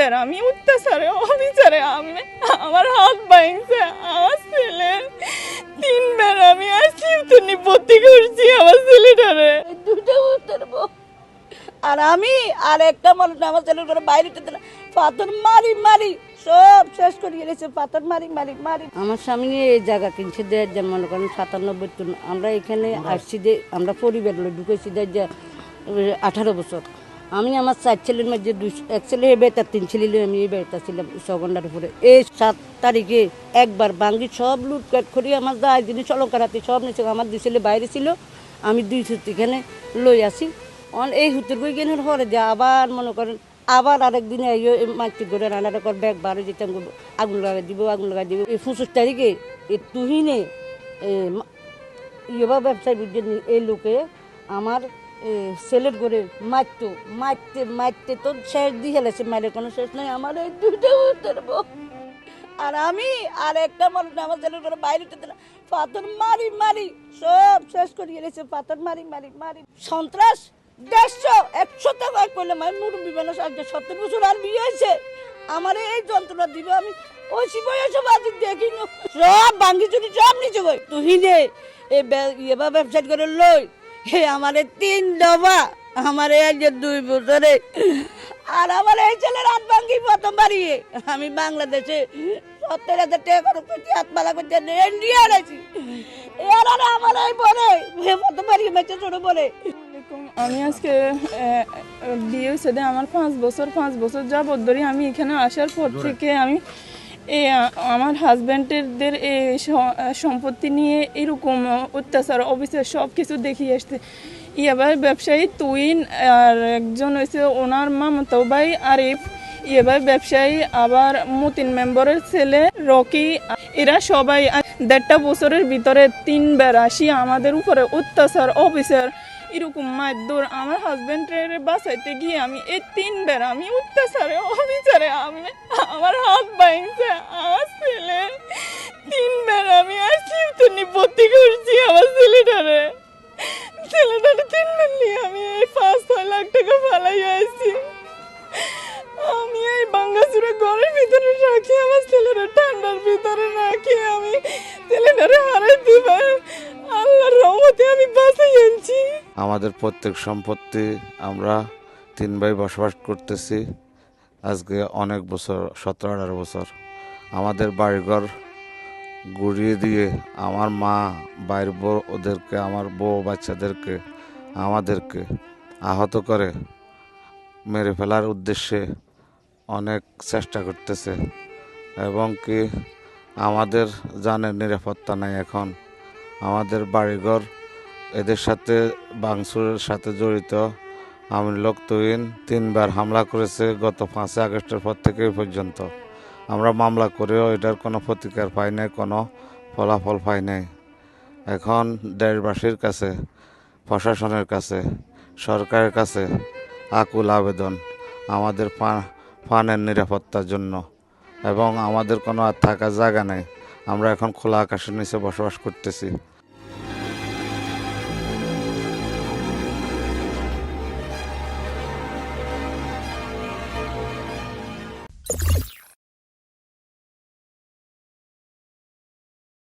তিনবার আমি অত্যাচারে অবিচারে আমার হাত ভাঙছে। আমার ছেলে তিনবার আমি আইসিইউতে ভর্তি করছি আমার ছেলেটারে। দুটো উত্তর আর আমি আর একটা মানুষ আমার ছেলের করে বাইরে পাথর মারি মারি সব শেষ করিয়ে গেছে, পাথর মারি মারি মারি। আমার স্বামী এই জায়গা কিনছে দেয়, যেমন মনে করেন 97 আমরা এখানে আসছি যে আমরা পরিবার ঢুকেছি দেয় যে 18 বছর। আমি আমার 4 ছেলের মধ্যে এক ছেলে এই বেটা, 3 ছেলে আমি এই বেটা ছিলাম সগন্ডার উপরে। এই 7 তারিখে একবার ভাঙ্গি সব লুটকাট করি আমার যা জিনিস অলঙ্কারাতি সব নিচ্ছে। আমার 2 ছেলে বাইরে ছিল, আমি 2 ছেলে এখানে লই আসি। এই হুতের বই গেনের পরে যে আবার মনে করেন আবার আরেকদিন মাটি করে রান্নাটা কর ব্যাগ বারো যেতাম, আগুন লাগাই দিব আগুন লাগাই দিব। এই 25 তারিখে এই তুহিনে ইয়েবা ব্যবসায়ী বুঝছেন, এই লোকে আমার ছেলের করে মারতো মারতে মারতে তো শেষ দিয়ে ফেলেছে, মারের কোনো শেষ নাই। আমার এই দুইটা উত্তর আর আমি আর একটা মানুষ আমার ছেলের করে বাইরে পাথর মারি মারি সব শেষ করিয়ে গেছে, পাথর মারি মারি মারি। সন্ত্রাস 150 টাকা করলে মানে মুরব্বী মানুষ আজকে 70 বছর আর বিয়ে হয়েছে, আমার এই যন্ত্রণা দিবে আমি ওই বয়সে বাজি দেখিনি। সব ভাঙ্গি চুরি সব নিচে গই তুহিনে এবার ব্যবসা করে লই আমার 3 ডবা আমার এই 2 বছরে। আর আমার এই ছেলের হাত ভাঙ্গি প্রথম বাড়িয়ে আমি বাংলাদেশে 70,000 টাকা করে হাতমালা করতে ইন্ডিয়া আছি। এর আর আমার এই বলে প্রথম বাড়িয়ে মেচে ছোট বলে। আমি আজকে বিয়ে হয়েছে আমার 5 বছর যাবত ধরে আমি এখানে আসার পর থেকে আমি আমার হাজব্যান্ডের এই সম্পত্তি নিয়ে এরকম অত্যাচার অবিচার সব কিছু দেখিয়ে আসতে। এবার ব্যবসায়ী তুইন আর একজন হয়েছে ওনার মামাতো ভাই আরিফ, এবার ব্যবসায়ী আবার মতিন মেম্বারের ছেলে রকি, এরা সবাই 1.5 বছরের ভিতরে 3 বার আসি আমাদের উপরে অত্যাচার অবিচার এরকম মারধর। আমার হাজব্যান্ডের বাঁচাইতে গিয়ে আমি এই 3 বার আমি অত্যাচারে অবিচারে আমার হাত ভাঙছে। আমার ছেলে 3 বার আমি আইসিইউতে ভর্তি করছি আমার ছেলেটারে। 3 বার নিয়ে আমি এই 5-6 লাখ টাকা ফালাই আইছি। আমি এই বাঙ্গাচুরা ঘরের ভিতরে রাখি আমার ছেলেরা ঠান্ডার ভিতরে রাখি আমি ছেলেটারে হারাই দিব। আল্লাহর রহমতে আমি বাঁচাই আনছি। আমাদের প্রত্যেক সম্পত্তি আমরা 3 ভাই বসবাস করতেছি আজকে অনেক বছর, 17-18 বছর। আমাদের বাড়িঘর গুড়িয়ে দিয়ে আমার মা বাইর বউ ওদেরকে, আমার বউ বাচ্চাদেরকে, আমাদেরকে আহত করে মেরে ফেলার উদ্দেশ্যে অনেক চেষ্টা করতেছে। এবং কি আমাদের জানের নিরাপত্তা নাই। এখন আমাদের বাড়িঘর এদের সাথে ভাঙচুরের সাথে জড়িত আওয়ামী লীগ তুহিন 3 বার হামলা করেছে গত 5 আগস্টের পর থেকে এই পর্যন্ত। আমরা মামলা করেও এটার কোনো প্রতিকার পাই নাই, কোনো ফলাফল পাই নাই। এখন দেশবাসীর কাছে, প্রশাসনের কাছে, সরকারের কাছে আকুল আবেদন আমাদের প্রাণের নিরাপত্তার জন্য। এবং আমাদের কোনো আর থাকার জায়গা নেই, আমরা এখন খোলা আকাশের নিচে বসবাস করতেছি।